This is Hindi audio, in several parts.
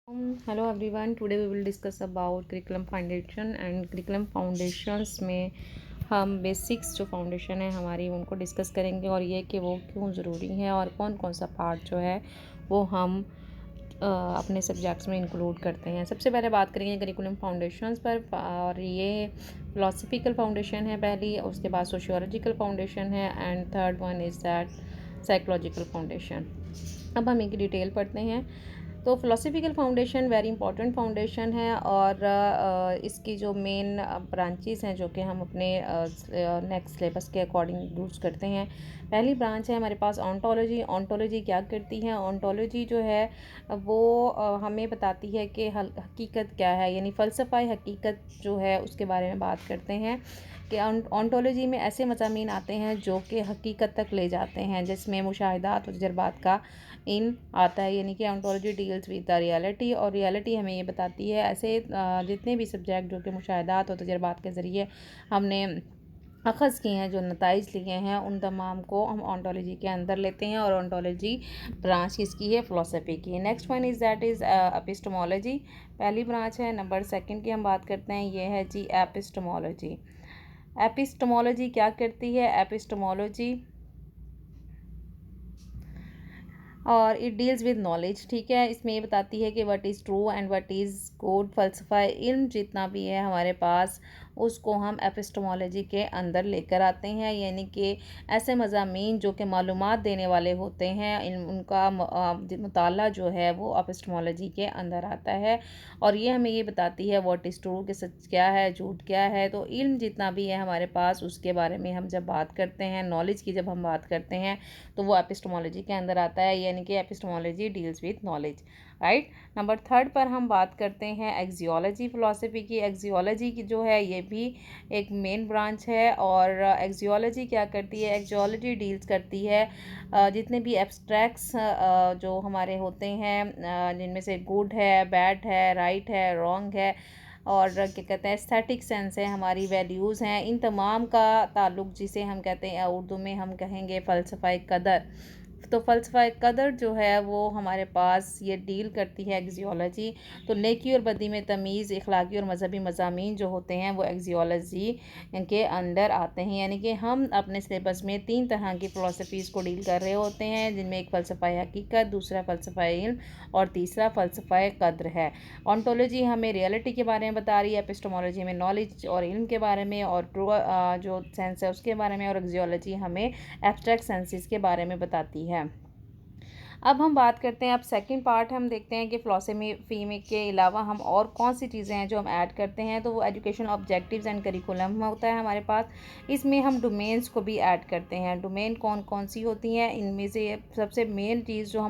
Hello everyone. Today we will discuss about curriculum foundation and curriculum foundations में हम बेसिक्स जो फाउंडेशन है हमारी उनको डिस्कस करेंगे और ये कि वो क्यों ज़रूरी है और कौन कौन सा पार्ट जो है वो हम अपने सब्जेक्ट्स में इंक्लूड करते हैं। सबसे पहले बात करेंगे करिकुलम फाउंडेशंस पर और ये फ़िलासफ़िकल फाउंडेशन है पहली, उसके बाद सोशियोलॉजिकल फाउंडेशन है and third one is that psychological foundation. अब हम इनकी डिटेल पढ़ते हैं। तो philosophical foundation very important foundation है और इसकी जो मेन ब्रांचेस हैं जो कि हम अपने नेक्स्ट सिलेबस के अकॉर्डिंग यूज़ करते हैं। पहली ब्रांच है हमारे पास ओंटोलॉजी। ओंटोलॉजी क्या करती है? ओंटोलॉजी जो है वो हमें बताती है कि हकीकत क्या है, यानी फ़लसफ़ाए हकीकत जो है उसके बारे में बात करते हैं कि ओंटोलॉजी में ऐसे मज़ामीन आते हैं जो कि हकीकत तक ले जाते हैं, जिसमें मुशाहिदात और तजर्बात का इन आता है, यानी कि ontology deals with the reality और रियलिटी हमें ये बताती है ऐसे जितने भी सब्जेक्ट जो कि मुशाहिदात और तजर्बात के ज़रिए हमने अख़ज़ किए हैं, जो नताइज लिए हैं, उन तमाम को हम ओंटोलॉजी के अंदर लेते हैं और ओंटोलॉजी ब्रांच किसकी है? फ़िलासफ़ी की। Next one is that is epistemology. पहली ब्रांच है। नंबर सेकंड की हम बात करते हैं, ये है जी एपिस्टेमोलॉजी। एपिस्टेमोलॉजी क्या करती है? एपिस्टेमोलॉजी और इट डील्स विद नॉलेज, ठीक है। इसमें ये बताती है कि what is true and what is good. फ़लसफ़ा इल्म जितना भी है हमारे पास उसको हम एपिस्टेमोलॉजी के अंदर लेकर आते हैं, यानी कि ऐसे मज़ामीन जो कि मालूमात देने वाले होते हैं उनका मुताला जो है वो एपिस्टेमोलॉजी के अंदर आता है और ये हमें ये बताती है व्हाट इज़ ट्रू, कि सच क्या है, झूठ क्या है। तो इल्म जितना भी है हमारे पास उसके बारे में हम जब बात करते हैं, नॉलेज की जब हम बात करते हैं तो वो एपिस्टेमोलॉजी के अंदर आता है, यानी कि epistemology deals with knowledge, right. Number third पर हम बात करते हैं एक्सियोलॉजी फ़िलासफ़ी की। एक्सियोलॉजी की जो है ये भी एक मेन ब्रांच है और एक्सियोलॉजी क्या करती है? एक्सियोलॉजी डील्स करती है जितने भी एब्स्ट्रैक्ट्स जो हमारे होते हैं, जिनमें से गुड है, बैड है, राइट है, रॉन्ग है और क्या कहते हैं एस्थेटिक सेंस है, हमारी वैल्यूज़ हैं, इन तमाम का ताल्लुक़ जिसे हम कहते हैं उर्दू में हम कहेंगे फ़लसफ़ाए कदर। तो फ़लसफ़ाए कदर जो है वो हमारे पास ये डील करती है एक्सियोलॉजी। तो नेकी और बदी में तमीज़, इखलाकी और मज़हबी मज़ामीन जो होते हैं वो एक्सियोलॉजी के अंदर आते हैं, यानी कि हम अपने सिलेबस में 3 तरह की फ़िलासफ़ीज़ को डील कर रहे होते हैं, जिनमें एक फ़लसफ़ाए हकीकत, दूसरा फ़लसफ़ाए इल्म और तीसरा फ़लसफ़ाए कद्र है। ओंटोलॉजी हमें रियलिटी के बारे में बता रही है, एपिस्टेमोलॉजी में नॉलेज और इल्म के बारे में और ट्रू जो सेंस है उसके बारे में, और एक्सियोलॉजी हमें एब्स्ट्रैक्ट सेंसेस के बारे में बताती है। अब हम बात करते हैं, अब सेकंड पार्ट हम देखते हैं कि फ़िलासफ़ी में के अलावा हम और कौन सी चीज़ें हैं जो हम ऐड करते हैं। तो वो एजुकेशन ऑब्जेक्टिव्स एंड करिकुलम होता है हमारे पास। इसमें हम डोमेन्स को भी ऐड करते हैं। डोमेन कौन कौन सी होती हैं? इनमें से सबसे मेन चीज़ जो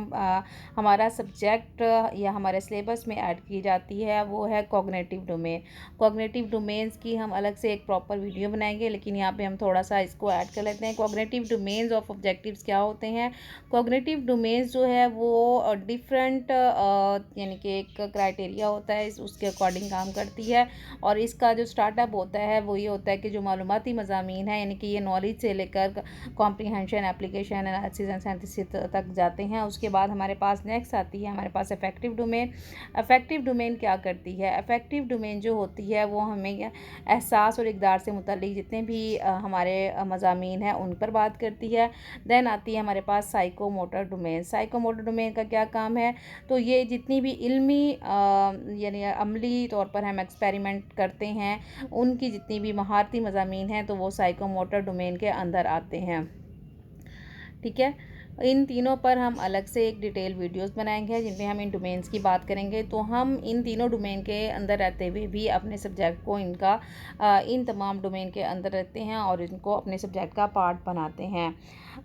हमारा सब्जेक्ट या हमारे सिलेबस में ऐड की जाती है वो है कॉग्निटिव डोमेन। कॉग्निटिव डोमेन्स की हम अलग से एक प्रॉपर वीडियो बनाएंगे, लेकिन यहाँ पे हम थोड़ा सा इसको ऐड कर लेते हैं। कॉग्निटिव डोमेन्स ऑफ ऑब्जेक्टिव्स क्या होते हैं? कॉग्निटिव डोमेन्स जो है वो डिफरेंट यानी कि एक क्राइटेरिया होता है, उसके अकॉर्डिंग काम करती है और इसका जो स्टार्टअप होता है वो ये होता है कि जो मालूमाती मज़ामीन है, यानी कि ये नॉलेज से लेकर comprehension, application, analysis and synthesis तक जाते हैं। उसके बाद हमारे पास नेक्स्ट आती है हमारे पास अफेक्टिव डोमेन। अफेक्टिव डोमेन क्या करती है? अफेक्टिव डोमेन जो होती है वो हमें एहसास और इक़दार से मुतल्लिक़ जितने भी हमारे मज़ामीन हैं उन पर बात करती है। देन आती है हमारे पास साइकोमोटर डोमेन। साइकोमोटर डोमेन का क्या काम है? तो ये जितनी भी इल्मी यानी अमली तौर पर हम एक्सपेरिमेंट करते हैं, उनकी जितनी भी महारती मज़ामीन हैं तो वो साइकोमोटर डोमेन के अंदर आते हैं, ठीक है। इन तीनों पर हम अलग से एक डिटेल वीडियोस बनाएंगे जिनमें हम इन डोमेन्स की बात करेंगे। तो हम इन तीनों डोमेन के अंदर रहते हुए भी अपने सब्जेक्ट को इन तमाम डोमेन के अंदर रहते हैं और इनको अपने सब्जेक्ट का पार्ट बनाते हैं।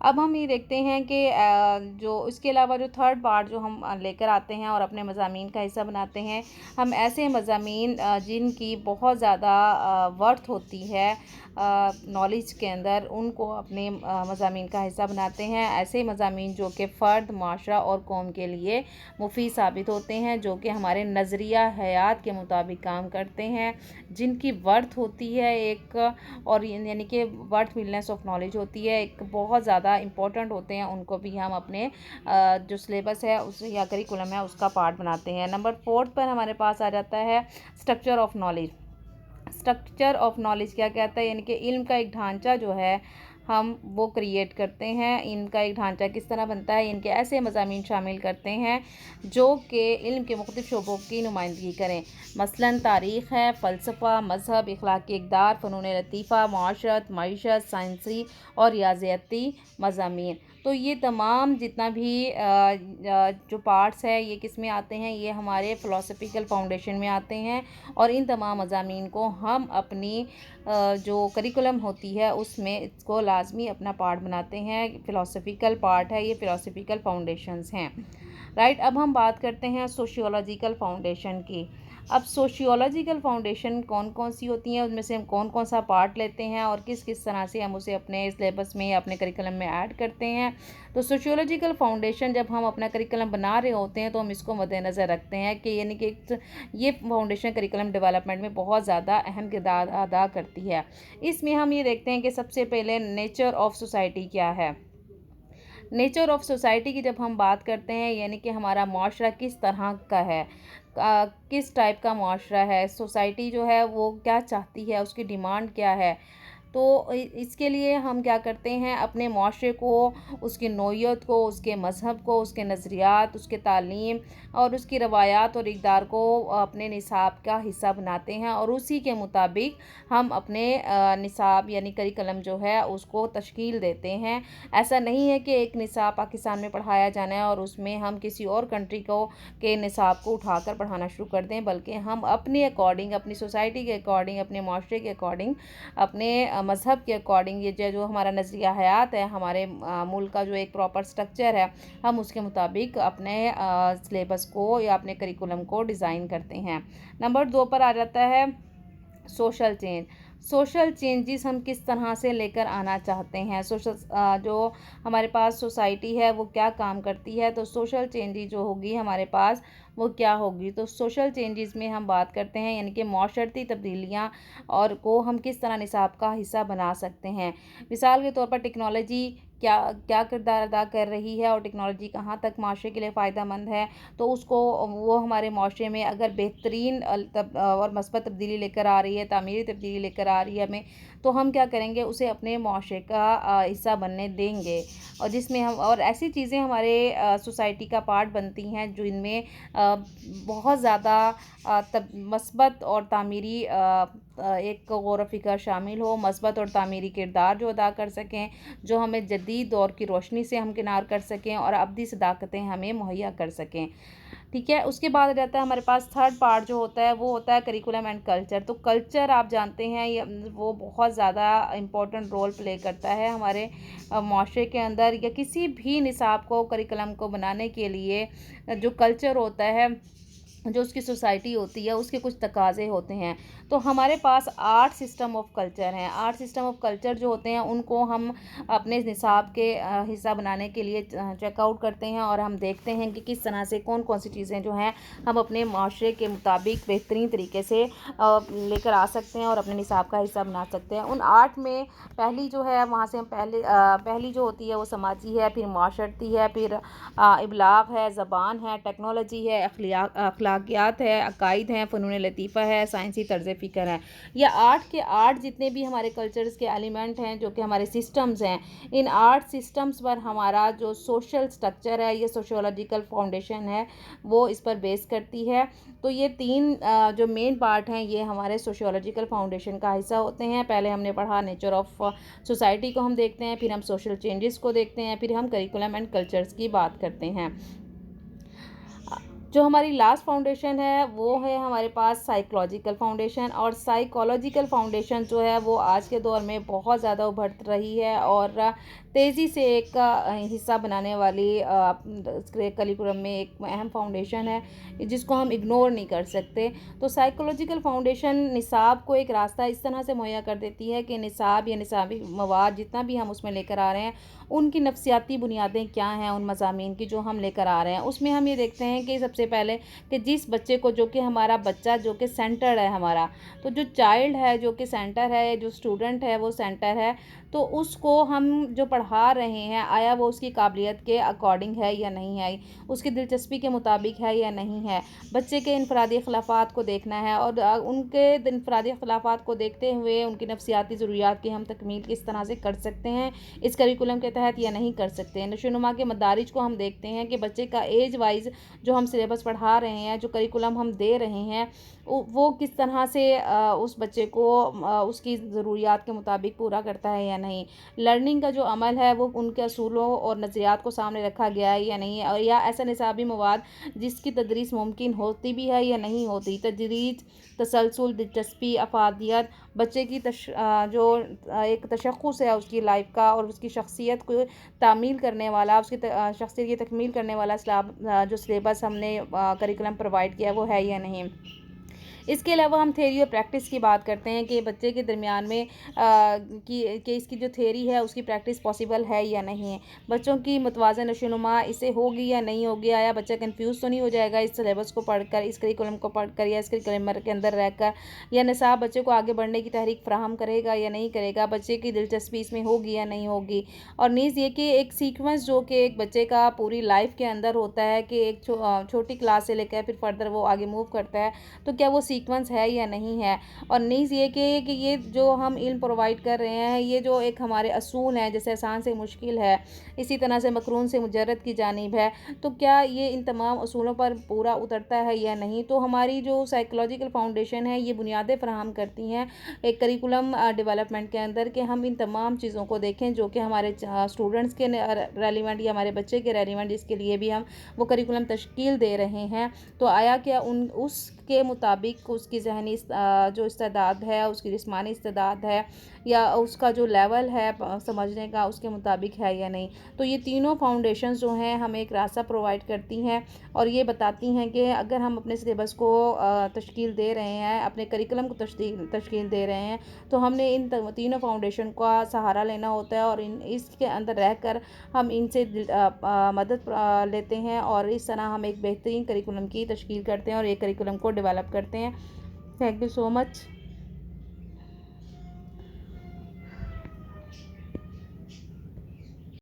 अब हम ये देखते हैं कि जो इसके अलावा जो थर्ड पार्ट जो हम लेकर आते हैं और अपने मज़ामीन का हिस्सा बनाते हैं, हम ऐसे मज़ामीन जिनकी बहुत ज़्यादा वर्थ होती है नॉलेज के अंदर, उनको अपने मज़ामीन का हिस्सा बनाते हैं। ऐसे मज़ामीन जो कि फ़र्द, माशरा और कौम के लिए मुफीद साबित होते हैं, जो कि हमारे नज़रिया हयात के मुताबिक काम करते हैं, जिनकी वर्थ होती है एक, और यानी कि वर्थ मिलनेस ऑफ नॉलेज होती है, एक बहुत ज़्यादा ज़्यादा इम्पोर्टेंट होते हैं उनको भी हम अपने जो सिलेबस है उस या करिकुलम है उसका पार्ट बनाते हैं। नंबर 4 पर हमारे पास आ जाता है structure of knowledge. Structure of knowledge क्या कहता है, यानी कि इल्म का एक ढांचा जो है हम वो क्रिएट करते हैं। इनका एक ढांचा किस तरह बनता है, इनके ऐसे मज़ामीन शामिल करते हैं जो कि इल्म के मुख्तलिफ़ शोबों की नुमाइंदगी करें। मसलन तारीख़ है, फ़लसफ़ा, मज़हब, इख़लाक़ी इक़दार, फ़नून लतीफ़ा, मुआशरत, मईशत, साइंसी और रियाज़ियाती मज़ामीन। तो ये तमाम जितना भी जो पार्ट्स है ये किस में आते हैं, ये हमारे फ़िलासफ़िकल फ़ाउंडेशन में आते हैं और इन तमाम मज़ामीन को हम अपनी जो करिकुलम होती है उसमें इसको लाज़मी अपना पार्ट बनाते हैं। फ़िलासफ़िकल पार्ट है ये, फ़िलासफ़िकल फ़ाउंडेशंस हैं। राइट, अब हम बात करते हैं सोशियोलॉजिकल फ़ाउंडेशन की। अब सोशियोलॉजिकल फ़ाउंडेशन कौन कौन सी होती हैं, उसमें से हम कौन कौन सा पार्ट लेते हैं और किस किस तरह से हम उसे अपने सिलेबस में या अपने करिकुलम में ऐड करते हैं। तो सोशियोलॉजिकल फ़ाउंडेशन जब हम अपना करिकुलम बना रहे होते हैं तो हम इसको मद्देनज़र रखते हैं कि यानी कि ये फ़ाउंडेशन करिकुलम डेवलपमेंट में बहुत ज़्यादा अहम किरदार अदा करती है। इसमें हम ये देखते हैं कि सबसे पहले नेचर ऑफ़ सोसाइटी क्या है। नेचर ऑफ़ सोसाइटी की जब हम बात करते हैं यानी कि हमारा मुआशरा किस तरह का है, किस टाइप का मुआशरा है, सोसाइटी जो है वो क्या चाहती है, उसकी डिमांड क्या है। तो इसके लिए हम क्या करते हैं, अपने मुआशरे को, उसकी नौइयत को, उसके मज़हब को, उसके नज़रियात, उसके तालीम और उसकी रवायात और इक़दार को अपने निसाब का हिस्सा बनाते हैं और उसी के मुताबिक हम अपने निसाब यानी करिकुलम जो है उसको तश्कील देते हैं। ऐसा नहीं है कि एक निसाब पाकिस्तान में पढ़ाया जाना है और उसमें हम किसी और कंट्री को के निसाब को उठाकर पढ़ाना शुरू कर दें, बल्कि हम अपने अकॉर्डिंग, अपनी सोसाइटी के अकॉर्डिंग, अपने मुआशरे के अकॉर्डिंग, अपने मज़हब के अकॉर्डिंग, ये जो हमारा नज़रिया हयात है, हमारे मुल्क का जो एक प्रॉपर स्ट्रक्चर है, हम उसके मुताबिक अपने सिलेबस को या अपने करिकुलम को डिज़ाइन करते हैं। नंबर 2 पर आ जाता है सोशल चेंज। सोशल चेंजेस हम किस तरह से लेकर आना चाहते हैं, जो हमारे पास सोसाइटी है वो क्या काम करती है, तो सोशल चेंजेस जो होगी हमारे पास वो क्या होगी। तो सोशल चेंजेस में हम बात करते हैं यानी कि माशरती तब्दीलियाँ और को हम किस तरह निसाब का हिस्सा बना सकते हैं। मिसाल के तौर पर टेक्नोलॉजी क्या क्या किरदार अदा कर रही है और टेक्नोलॉजी कहाँ तक माशरे के लिए फ़ायदेमंद है, तो उसको वो हमारे माशरे में अगर बेहतरीन और मस्बत तब्दीली लेकर आ रही है, तामीरी तब्दीली लेकर आ रही है हमें, तो हम क्या करेंगे, उसे अपने माशरे का हिस्सा बनने देंगे। और जिसमें हम और ऐसी चीज़ें हमारे सोसाइटी का पार्ट बनती हैं जो इनमें बहुत ज़्यादा मस्बत और तामीरी एक गौर व फ़िक्र शामिल हो, मस्बत और तामीरी किरदार जो अदा कर सकें, जो हमें जदीद दौर की रोशनी से हमकिनार कर सकें और अबदी सदाकतें हमें मुहैया कर सकें। ठीक है, उसके बाद आ जाता है हमारे पास थर्ड पार्ट जो होता है वो होता है करिकुलम एंड कल्चर। तो कल्चर आप जानते हैं ये वो बहुत ज़्यादा इम्पोर्टेंट रोल प्ले करता है हमारे माशरे के अंदर या किसी भी निसाब को, करिकुलम को बनाने के लिए जो कल्चर होता है, जो उसकी सोसाइटी होती है, उसके कुछ तकाज़े होते हैं। तो हमारे पास 8 सिस्टम ऑफ कल्चर हैं। 8 सिस्टम ऑफ कल्चर जो होते हैं उनको हम अपने निसाब के हिस्सा बनाने के लिए चेकआउट करते हैं और हम देखते हैं कि किस तरह से कौन कौन सी चीज़ें जो हैं हम अपने माशरे के मुताबिक बेहतरीन तरीके से लेकर आ सकते हैं और अपने निसाब का हिस्सा बना सकते हैं। उन 8 में पहली जो है वहाँ से हम पहली जो होती है वो समाजी है, फिर माशरती है, फिर इबलाग है, ज़बान है, टेक्नोलॉजी है, अखलाकियात है, अकायद हैं, फ़नून लतीफ़ा है, साइंसी तर्ज़ फ़िक्र है। ये 8 के 8 जितने भी हमारे कल्चर्स के एलिमेंट हैं जो कि हमारे सिस्टम्स हैं, इन 8 सिस्टम्स पर हमारा जो सोशल स्ट्रक्चर है, ये सोशियोलॉजिकल फाउंडेशन है, वो इस पर बेस करती है। तो ये 3 जो मेन पार्ट हैं ये हमारे सोशियोलॉजिकल फाउंडेशन का हिस्सा होते हैं। पहले हमने पढ़ा नेचर ऑफ सोसाइटी को हम देखते हैं, फिर हम सोशल चेंजेस को देखते हैं, फिर हम करिकुलम एंड कल्चर्स की बात करते हैं। जो हमारी लास्ट फाउंडेशन है वो है हमारे पास साइकोलॉजिकल फाउंडेशन। और साइकोलॉजिकल फाउंडेशन जो है वो आज के दौर में बहुत ज़्यादा उभर रही है और तेज़ी से एक हिस्सा बनाने वाली करिकुलम में एक अहम फाउंडेशन है जिसको हम इग्नोर नहीं कर सकते। तो साइकोलॉजिकल फाउंडेशन निसाब को एक रास्ता इस तरह से मुहैया कर देती है कि निसाब या निसाबी मवाद जितना भी हम उसमें लेकर आ रहे हैं उनकी नफ्सियाती बुनियादें क्या हैं, उन मज़ामीन की जो हम लेकर आ रहे हैं उसमें हम ये देखते हैं कि सबसे सबसे पहले कि जिस बच्चे को, जो कि हमारा बच्चा जो कि सेंटर है हमारा, तो जो चाइल्ड है जो कि सेंटर है, जो स्टूडेंट है वो सेंटर है, तो उसको हम जो पढ़ा रहे हैं आया वो उसकी काबिलियत के अकॉर्डिंग है या नहीं है, उसकी दिलचस्पी के मुताबिक है या नहीं है। बच्चे के इनफरादी इख्तिलाफ़ात को देखना है और उनके इनफरादी इख्तिलाफ़ात को देखते हुए उनकी नफ्सियाती ज़रूरियात की हम तकमील किस तरह से कर सकते हैं इस करिकुलम के तहत या नहीं कर सकते हैं। नशोनुमा के मदारिज को हम देखते हैं कि बच्चे का एज वाइज जो हम सिलेबस पढ़ा रहे हैं, जो करिकुलम हम दे रहे हैं, वो किस तरह से उस बच्चे को उसकी ज़रूरियात के मुताबिक पूरा करता है या नहीं। लर्निंग का जो अमल है वो उनके असूलों और नज़रियात को सामने रखा गया है या नहीं है, और या ऐसा निसाबी मवाद जिसकी तदरीस मुमकिन होती भी है या नहीं होती। तदरीज, तसलसल, दिलचस्पी, अफादियत, बच्चे की जो एक तशख़्ख़ुस है उसकी लाइफ का और उसकी शख्सियत को तामील करने वाला, उसकी शख्सियत की तकमील करने वाला जो सिलेबस हमने करिकुलम प्रोवाइड किया वो है या नहीं। इसके अलावा हम थ्योरी और प्रैक्टिस की बात करते हैं कि बच्चे के दरमियान में कि इसकी जो थ्योरी है उसकी प्रैक्टिस पॉसिबल है या नहीं है। बच्चों की मुतवाज़न नशोनुमा इससे होगी या नहीं होगी, आया बच्चा कन्फ्यूज़ तो नहीं हो जाएगा इस सिलेबस को पढ़कर, इस करिकुलम को पढ़कर या इस करिकुलम के अंदर रहकर, या निसाब बच्चे को आगे बढ़ने की तहरीक फ़राहम करेगा या नहीं करेगा, बच्चे की दिलचस्पी इसमें होगी या नहीं होगी। और नीज़ ये कि एक सीक्वेंस जो कि एक बच्चे का पूरी लाइफ के अंदर होता है कि एक छोटी क्लास से लेकर फिर फर्दर वो आगे मूव करता है, तो क्या वो सीक्वेंस है या नहीं है। और नीज़ ये कि ये जो हम इल्म प्रोवाइड कर रहे हैं, ये जो एक हमारे असूल हैं, जैसे आसान से मुश्किल है, इसी तरह से मकरून से मुजर्रद की जानिब है, तो क्या ये इन तमाम असूलों पर पूरा उतरता है या नहीं। तो हमारी जो साइकोलॉजिकल फाउंडेशन है ये बुनियादें फ़राहम करती हैं एक करिकुलम डेवलपमेंट के अंदर, कि हम इन तमाम चीज़ों को देखें जो कि हमारे स्टूडेंट्स के रेलिवेंट या हमारे बच्चे के रेलिवेंट, जिसके लिए भी हम वो करिकुलम तश्कील दे रहे हैं, तो आया क्या उसके मुताबिक उसकी ज़हनी जो इस्तेदाद है, उसकी जिस्मानी इस्तेदाद है, या उसका जो लेवल है समझने का, उसके मुताबिक है या नहीं। तो ये तीनों फाउंडेशंस जो हैं हमें एक रास्ता प्रोवाइड करती हैं और ये बताती हैं कि अगर हम अपने सिलेबस को तश्कील दे रहे हैं, अपने करिकुलम को तश्कील दे रहे हैं, तो हमने इन तीनों फाउंडेशन का सहारा लेना होता है और इसके अंदर रहकर हम इनसे मदद लेते हैं और इस तरह हम एक बेहतरीन करिकुलम की तश्कील करते हैं और एक करिकुलम को डेवलप करते हैं। Thank you so much.